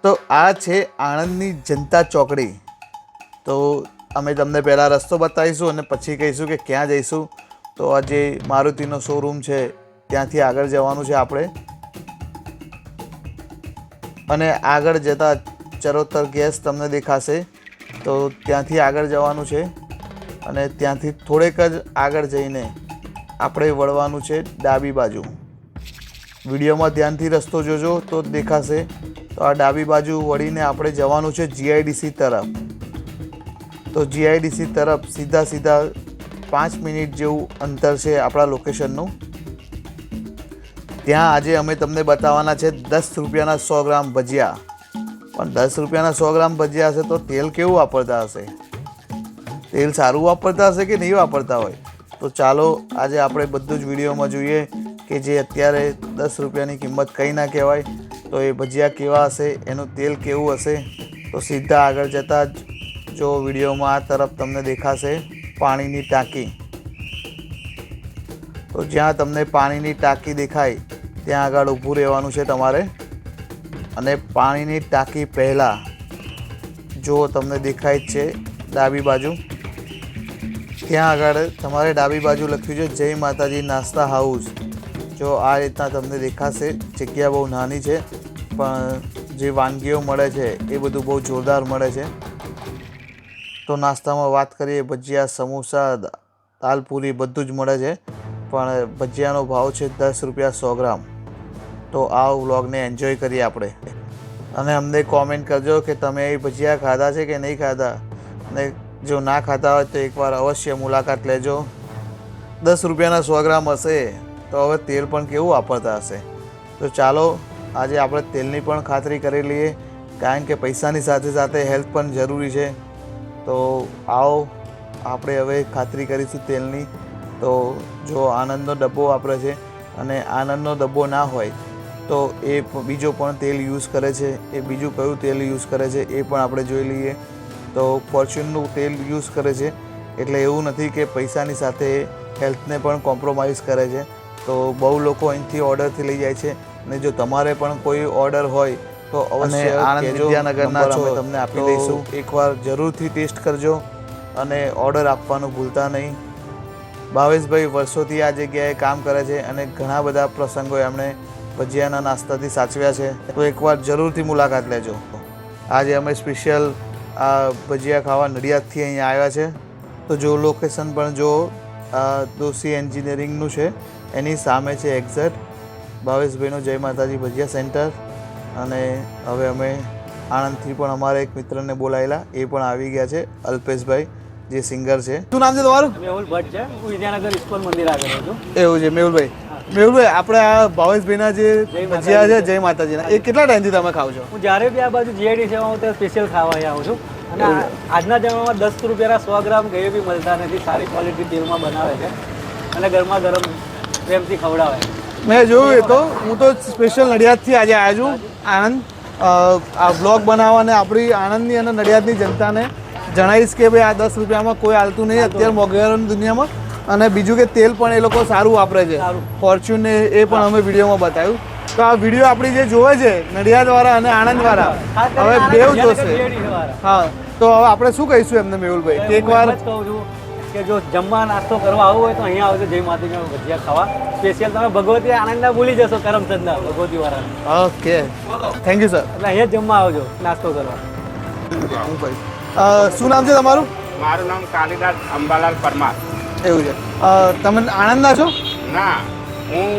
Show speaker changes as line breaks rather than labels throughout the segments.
તો આ છે આણંદની જનતા ચોકડી. તો અમે તમને પહેલાં રસ્તો બતાવીશું અને પછી કહીશું કે ક્યાં જઈશું. તો આ જે મારુતિનો શોરૂમ છે ત્યાંથી આગળ જવાનું છે આપણે, અને આગળ જતાં ચરોતર ગેસ તમને દેખાશે, તો ત્યાંથી આગળ જવાનું છે. અને ત્યાંથી થોડેક જ આગળ જઈને આપણે વળવાનું છે ડાબી બાજુ. વિડીયોમાં ધ્યાનથી રસ્તો જોજો તો દેખાશે. તો આ ડાબી બાજુ વળીને આપણે જવાનું છે જીઆઈડીસી તરફ. તો જીઆઈડીસી તરફ સીધા 5 મિનિટ જેવું અંતર છે આપણા લોકેશનનું. ત્યાં આજે અમે તમને બતાવવાના છે 10 રૂપિયાના 100 ગ્રામ ભજીયા. પણ 10 રૂપિયાના 100 ગ્રામ ભજીયા હશે તો તેલ કેવું વાપરતા હશે? તેલ સારું વાપરતા હશે કે નહીં વાપરતા હોય? તો ચાલો આજે આપણે બધું જ વિડીયોમાં જોઈએ કે જે અત્યારે 10 રૂપિયાની કિંમત કંઈ ના કહેવાય, તો એ ભજીયા કેવા હશે, એનું તેલ કેવું હશે. તો સીધા આગળ જતાં જ જો વિડીયોમાં આ તરફ તમને દેખાશે પાણીની ટાંકી. તો જ્યાં તમને પાણીની ટાંકી દેખાય ત્યાં આગળ ઊભું રહેવાનું છે તમારે. અને પાણીની ટાંકી પહેલાં જો તમને દેખાય જ છે ડાબી બાજુ, ત્યાં આગળ તમારે ડાબી બાજુ લખ્યું છે જય માતાજી નાસ્તા હાઉસ. જો આ રીતના તમને દેખાશે. જગ્યા બહુ નાની છે પણ જે વાનગીઓ મળે છે એ બધું બહુ જોરદાર મળે છે. તો નાસ્તામાં વાત કરીએ, ભજીયા, સમોસા, દાલપૂરી બધું જ મળે છે. પણ ભજીયાનો ભાવ છે 10 રૂપિયા 100 ગ્રામ. તો આ વ્લોગને એન્જોય કરીએ આપણે. અને અમને કોમેન્ટ કરજો કે તમે એ ભજીયા ખાધા છે કે નહીં ખાધા. અને જો ના ખાતા હોય તો એકવાર અવશ્ય મુલાકાત લેજો. 10 રૂપિયાના 100 ગ્રામ હશે તો હવે તેલ પણ કેવું વાપરતા હશે. તો ચાલો આજે આપણે તેલની પણ ખાતરી કરી લઈએ, કારણ કે પૈસાની સાથે સાથે હેલ્થ પણ જરૂરી છે. તો આવો આપણે હવે ખાતરી કરીશું તેલની. તો જો આનંદનો ડબ્બો વાપરે છે અને આનંદનો ડબ્બો ના હોય તો એ બીજો પણ તેલ યુઝ કરે છે. એ બીજું કયું તેલ યુઝ કરે છે એ પણ આપણે જોઈ લઈએ. તો ફોર્ચ્યુનનું તેલ યુઝ કરે છે, એટલે એવું નથી કે પૈસાની સાથે હેલ્થને પણ કોમ્પ્રોમાઇઝ કરે છે. તો બહુ લોકો અહીંથી ઓર્ડરથી લઈ જાય છે. અને જો તમારે પણ કોઈ ઓર્ડર હોય તો અવશ્ય આણંદ વિદ્યાનગરના છો તમને આપી દઈશું. એકવાર જરૂરથી ટેસ્ટ કરજો અને ઓર્ડર આપવાનું ભૂલતા નહીં. ભાવેશભાઈ વર્ષોથી આ જગ્યાએ કામ કરે છે અને ઘણા બધા પ્રસંગો એમણે ભજીયાના નાસ્તાથી સાચવ્યા છે. તો એકવાર જરૂરથી મુલાકાત લેજો. આજે અમે સ્પેશિયલ આ ભજીયા ખાવા નડિયાદથી અહીંયા આવ્યા છે. તો જો લોકેશન પણ જો દોશી એન્જિનિયરિંગનું છે, એની સામે છે એક્ઝેક્ટ ભાવેશભાઈનો જય માતાજી ભજીયા સેન્ટર. અને હવે અમે આણંદથી પણ અમારા એક મિત્રને બોલાયેલા, એ પણ આવી ગયા છે, અલ્પેશભાઈ જે સિંગર છે. શું નામ છે તમારું?
મેહુલ ભટ્ટ છે. હું વિદ્યાનગર ઇસ્કોન મંદિર આગળ છું.
એવું છે મેહુલભાઈ. મેહુલભાઈ, આપણે આ ભાવેશભાઈના જે ભજીયા છે જય માતાજીના, એ કેટલા ટાઈમથી તમે ખાવ છો?
હું જ્યારે બી આ બાજુ જીઆઈડી સેવા હું ત્યાં સ્પેશિયલ ખાવા અહીંયા આવું છું. અને આજના જમાનામાં 10 રૂપિયાના 100 ગ્રામ ગયે બી મળતા નથી. સારી ક્વોલિટી તેલમાં બનાવે છે અને ગરમા ગરમ પ્રેમથી ખવડાવે.
મેં જોયું એ તો. હું તો સ્પેશિયલ નડિયાદથી આજે આવ્યો છું આણંદ આ બ્લોગ બનાવવા, અને આપણી આણંદની અને નડિયાદની જનતાને જણાવીશ કે ભાઈ આ 10 રૂપિયામાં કોઈ હાલતું નહીં અત્યારે મોંઘવારીની દુનિયામાં. અને બીજું કે તેલ પણ એ લોકો સારું વાપરે છે, ફોર્ચ્યુન એ પણ અમે વિડીયોમાં બતાવ્યું. તો આ વિડીયો આપણી જે જોવે છે નડિયાદવાળા અને આણંદવાળા, હવે બેવ જોશે. હા, તો હવે આપણે શું કહીશું એમને મેહુલભાઈ કે એકવાર
કહું છું કે જો જમવા નાસ્તો કરવા આવવું હોય તો અહીંયા આવજો જય માતાજીના ભજીયા ખાવા. સ્પેશિયલ તમે ભગવતી આણંદના ભૂલી જશો, કરમચંદના ભગવતી વાળા.
Okay, thank you sir.
એટલે અહીંયા જ જમવા આવજો નાસ્તો કરવા.
શું નામ છે તમારું?
મારું નામ કાલિદાસ અંબાલાલ પરમાર.
એવું છે. તમે આણંદના છો?
ના, હું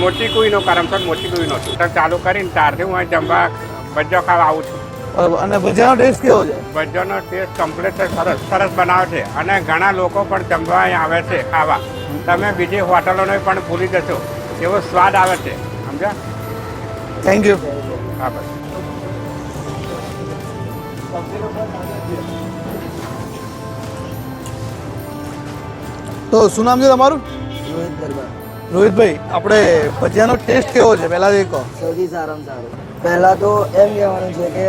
મોટી કુઈનો કરમચંદ મોટી કુઈનો છું. ચાલુ કરીને ત્યારથી હું અહીં જમવા ભજીયા ખાવા આવું છું.
અને ભજીયાનો ટેસ્ટ કેવો છે?
ભજીયાનો ટેસ્ટ કમ્પ્લીટ સરસ બનાવે છે અને ઘણા લોકો પણ જમવા અહીં આવે છે ખાવા. તમે બીજી હોટલોને પણ ભૂલી જશો એવો સ્વાદ આવે છે. સમજ્યા?
Thank you.
હા ભાઈ.
તો શું નામ છે તમારું? રોહિતભાઈ, આપણે ભજીયાનો ટેસ્ટ કેવો છે પહેલાં એ કહો.
સૌથી સારામાં સારું. પહેલાં તો એમ કહેવાનું છે કે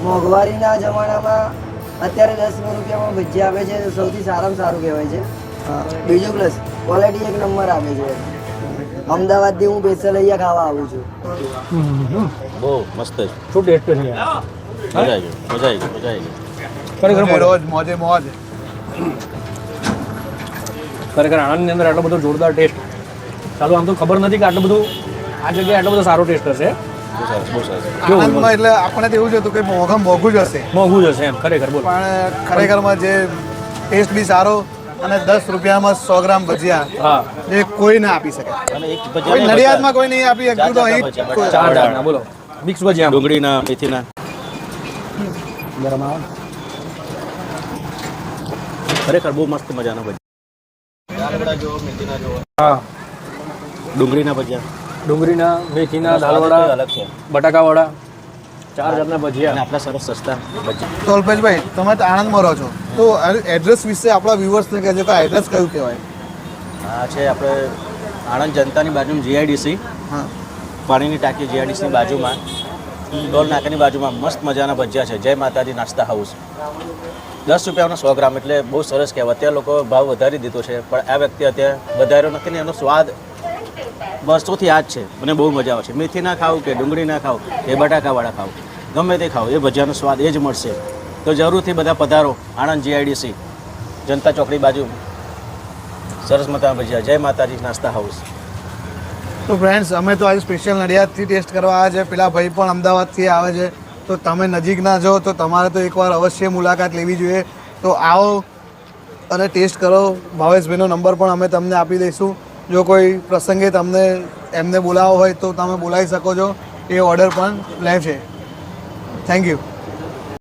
મોંઘવારીના જમાનામાં અત્યારે 10 રૂપિયામાં ભજીયા આપે છે, સૌથી સારામાં સારું કહેવાય છે. બીજું પ્લસ ક્વોલિટી એક નંબર આપે છે. અમદાવાદથી હું સ્પેશિયલ અહીંયા ખાવા આવું છું.
બહુ મસ્ત છે.
શું ટેસ્ટ છે યાર?
મજા આવી ગઈ, મજા આવી ગઈ, મજા આવી ગઈ.
ખરેખર
રોજે રોજ મોજે મોજ.
ખરેખર આણંદની અંદર આટલો બધો જોરદાર ટેસ્ટ. ચાલો આમ તો ખબર નથી કે આટલું બધું આ જગ્યાએ આટલો બધો સારો ટેસ્ટ હશે.
બહુ સરસ, બહુ સરસ.
આનંદમાં એટલે આપણે તો એવું જ હતું કે મોંઘું જ હશે,
મોંઘું જ હશે એમ ખરેખર બોલો.
પણ ખરેખરમાં જે ટેસ્ટ બી સારો અને 10 રૂપિયામાં 100 ગ્રામ ભજીયા
હા
જે કોઈ ના આપી શકે.
અને એક
કોઈ
ભજીયા
નડિયાદમાં કોઈ નહીં આપી શકતું, તો અહીં
ભજીયા,
ચાર જાતના બોલો મિક્સ ભજીયા
ડુંગળીના, મેથીના.
ગરમ આવે ને?
ખરેખર બહુ મસ્ત મજાના ભજીયા. દાળવડા જો, મેથીના જો,
હા
ડુંગળીના ભજીયા.
ડુંગળીના મેથીના
સ્વાદ
દાળવડા
અલગ છે.
બટાકાવાળા 4 જાતના
અને
ભજીયા.
આપણા સરસ સસ્તા ભજીયા.
તો અલ્પેશભાઈ, તમે તો આણંદમાં રહો છો, તો એડ્રેસ વિશે આપણા વ્યુઅર્સને કહેજો કે એડ્રેસ કયું કહેવાય?
આ છે આપણે આણંદ જનતાની બાજુમાં જીઆઈડીસી,
હા,
પાણીની ટાંકી જીઆઈડીસીની બાજુમાં, ડોલ નાકાની બાજુમાં મસ્ત મજાના ભજીયા છે. જય માતાજી નાસ્તા હાઉસ. 10 રૂપિયાનો 100 ગ્રામ એટલે બહુ સરસ કહેવાય. અત્યારે લોકો ભાવ વધારી દીધો છે, પણ આ વ્યક્તિ અત્યારે વધાર્યો નથી ને એનો સ્વાદ વર્ષોથી આ જ છે. મને બહુ મજા આવે છે. મેથી ના ખાવ કે ડુંગળી ના ખાવ કે બટાકાવાળા ખાવ, ગમે તે ખાવ, એ ભજીયાનો સ્વાદ એ જ મળશે. તો જરૂરથી બધા પધારો આણંદ જીઆઈડીસી જનતા ચોકડી બાજુ. સરસ મજાના ભજીયા. જય માતાજી નાસ્તા હાઉસ.
તો ફ્રેન્ડ્સ, અમે તો આજે સ્પેશિયલ નડિયાદથી ટેસ્ટ કરવા આવ્યા છે. પેલા ભાઈ પણ અમદાવાદથી આવે છે, તો તમે નજીકના છો તો તમારે તો એકવાર અવશ્ય મુલાકાત લેવી જોઈએ. તો આવો અને ટેસ્ટ કરો. ભાવેશભાઈનો નંબર પણ અમે તમને આપી દઈશું. જો કોઈ પ્રસંગે તમને એમને બોલાવો હોય તો તમે બોલાવી શકો છો. એ ઓર્ડર પણ લે છે. Thank you.